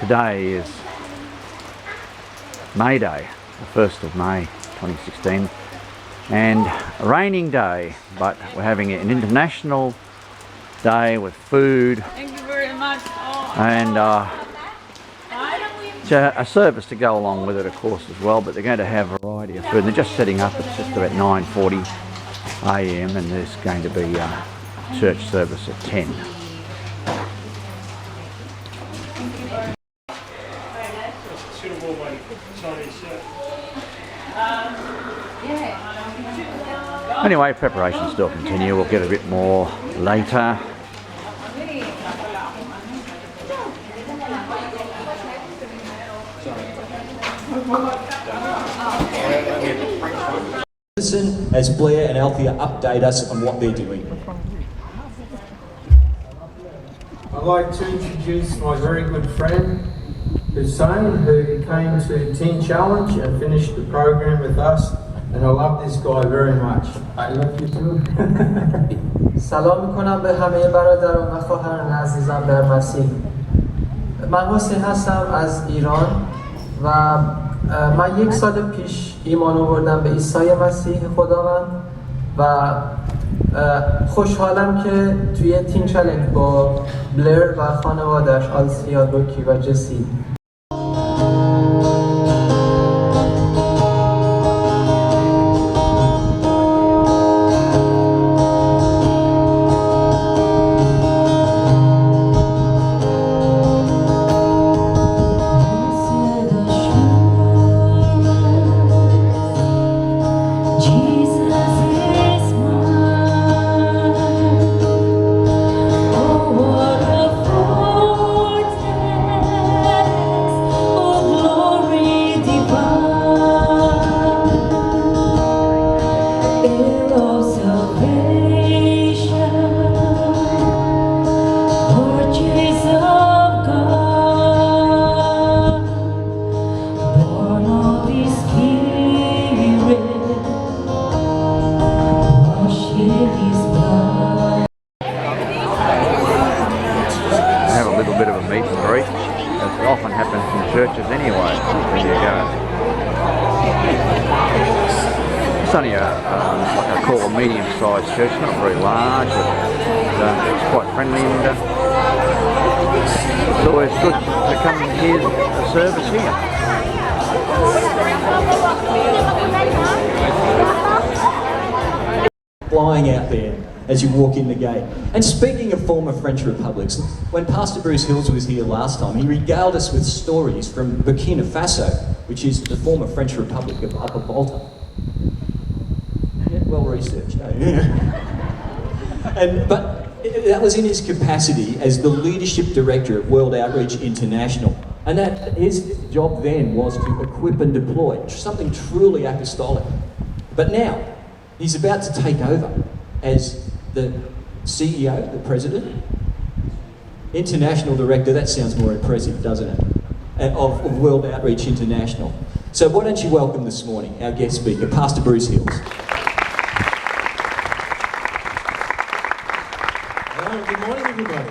Today is May Day, the 1st of May 2016, and a raining day, but we're having an international day with food. Thank you very much. And a service to go along with it, of course, as well, but they're going to have a variety of food. And they're just setting up. It's just about 9:40 a.m. and there's going to be a church service at 10. Anyway, preparations still continue. We'll get a bit more later. Listen as Blair and Althea update us on what they're doing. I'd like to introduce my very good friend Hussein, who came to Teen Challenge and finished the program with us, and I love this guy very much. I love you too. سلام میکنم به همه برادران و خواهران عزیزم در مسیح. من حسین هستم از ایران و من 1 سال پیش ایمان آوردم به عیسی مسیح خداوند و خوشحالم که توی تیم چالنج با بلر و خانواده‌اش آلسیا، لوکی و جسی often happens in churches anyway. There you go. It's only like I call a medium-sized church, not very large, but it's quite friendly, and it's always good to come and hear the service here. Flying out there as you walk in the gate. And speaking of former French republics, when Pastor Bruce Hills was here last time, he regaled us with stories from Burkina Faso, which is the former French Republic of Upper Volta. Well researched, eh? But that was in his capacity as the leadership director of World Outreach International. And that his job then was to equip and deploy, something truly apostolic. But now, he's about to take over as the CEO, the president, international director. That sounds more impressive, doesn't it? Of World Outreach International. So why don't you welcome this morning our guest speaker, Pastor Bruce Hills. Hello, good morning everybody.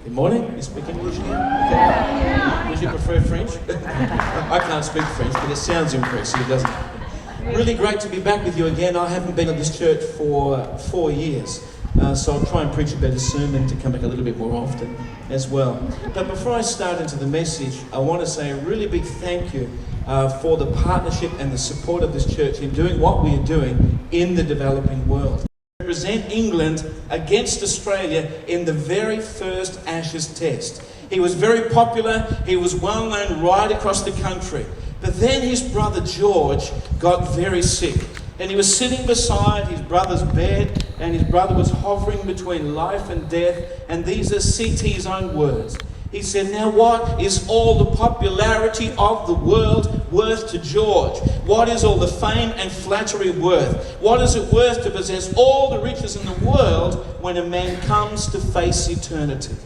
Good morning. You speak English here? Okay. Would you prefer French? I can't speak French, but it sounds impressive, doesn't it? Really great to be back with you again. I haven't been at this church for 4 years, so I'll try and preach a better sermon to come back a little bit more often as well. But before I start into the message, I want to say a really big thank you for the partnership and the support of this church in doing what we are doing in the developing world. Represent England against Australia in the very first Ashes test. He was very popular, he was well known right across the country. But then his brother George got very sick, and he was sitting beside his brother's bed, and his brother was hovering between life and death, and these are CT's own words. He said, "Now what is all the popularity of the world worth to George? What is all the fame and flattery worth? What is it worth to possess all the riches in the world when a man comes to face eternity?"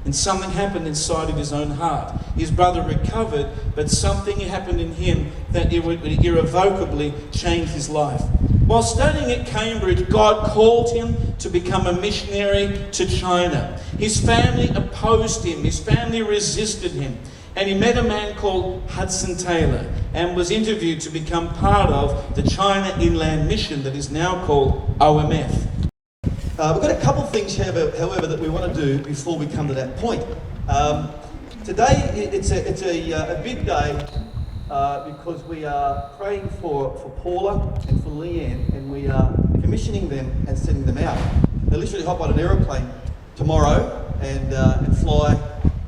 And something happened inside of his own heart. His brother recovered, but something happened in him that irrevocably changed his life. While studying at Cambridge, God called him to become a missionary to China. His family opposed him, his family resisted him, and he met a man called Hudson Taylor and was interviewed to become part of the China Inland Mission that is now called OMF. We've got a couple of things, however, that we want to do before we come to that point. Today, it's a big day because we are praying for Paula and for Leanne, and we are commissioning them and sending them out. They literally hop on an aeroplane tomorrow and fly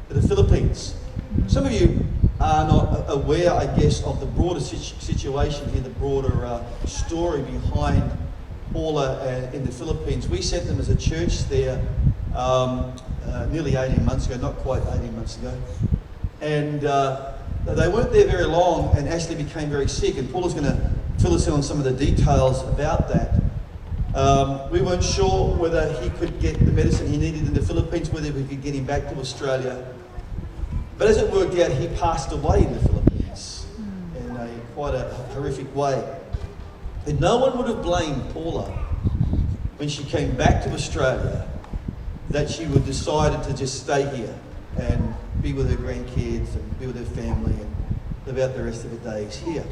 to the Philippines. Some of you are not aware, I guess, of the broader situation here, the broader story behind Paula in the Philippines. We sent them as a church there nearly 18 months ago, not quite 18 months ago. And they weren't there very long and actually became very sick. And Paula's going to fill us in on some of the details about that. We weren't sure whether he could get the medicine he needed in the Philippines, whether we could get him back to Australia. But as it worked out, he passed away in the Philippines in quite a horrific way. And no one would have blamed Paula when she came back to Australia that she would decided to just stay here and be with her grandkids and be with her family and live out the rest of her days here.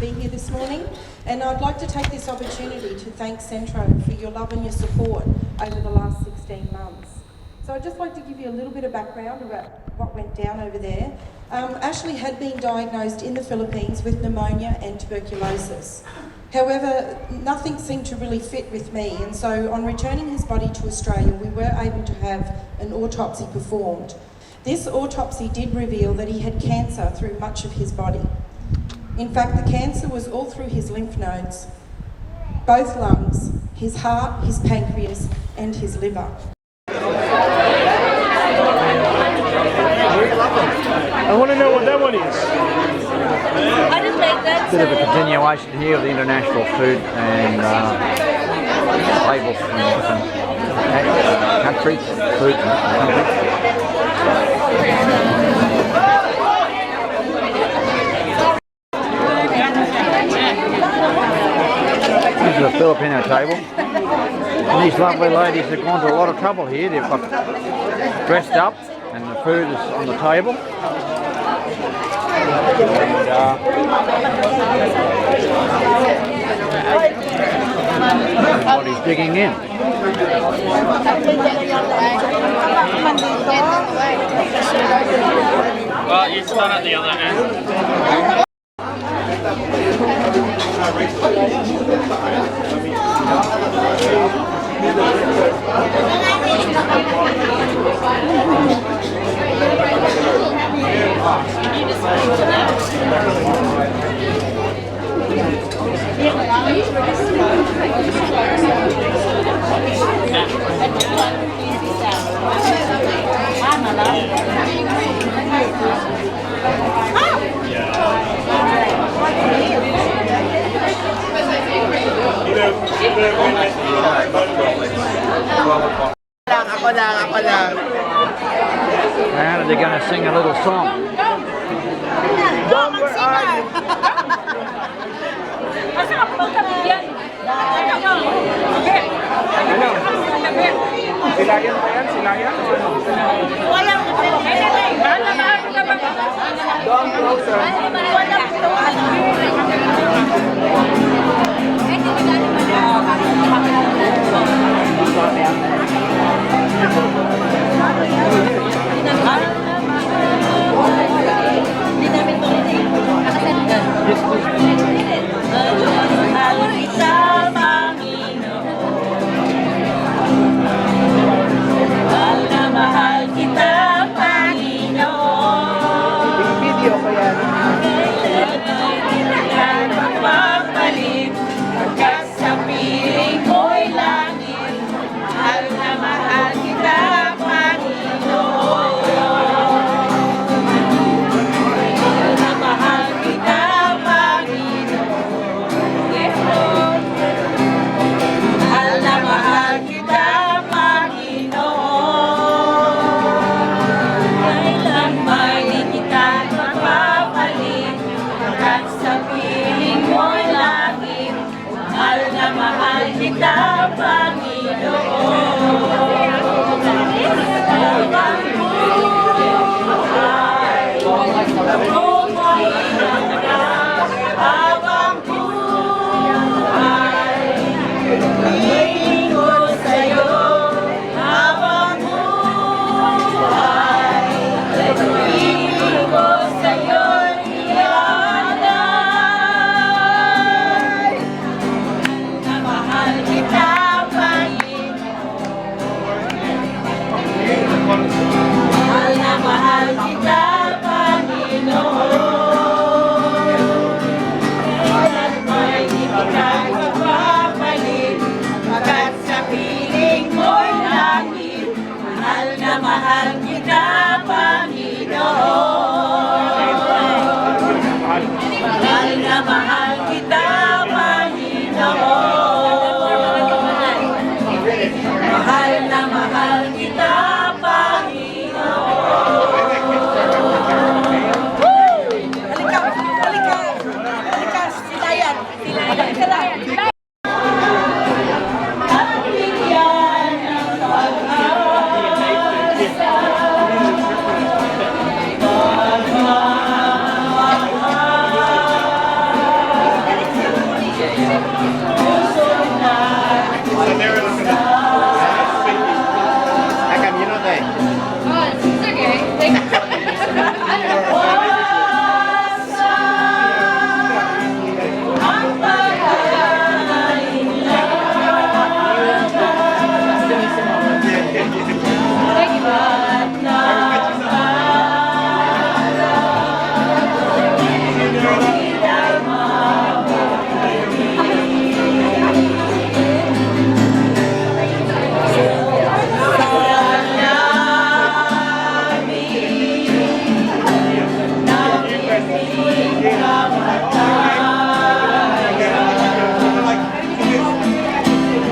Being here this morning, and I'd like to take this opportunity to thank CENTRO for your love and your support over the last 16 months. So I'd just like to give you a little bit of background about what went down over there. Ashley had been diagnosed in the Philippines with pneumonia and tuberculosis. However, nothing seemed to really fit with me, and so on returning his body to Australia, we were able to have an autopsy performed. This autopsy did reveal that he had cancer through much of his body. In fact, the cancer was all through his lymph nodes, both lungs, his heart, his pancreas, and his liver. I want to know what that one is. I just made that. Bit of a continuation here of the international food and labels from different countries, food from different countries. This is a Filipino table. And these lovely ladies have gone to a lot of trouble here. They've got dressed up and the food is on the table. And everybody's digging in. Well, you start at the other end. And they're going to sing a little song. Mahal kita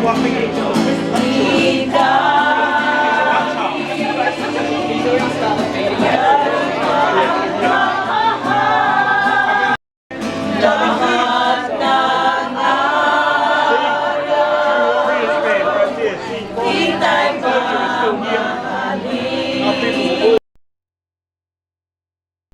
what we need to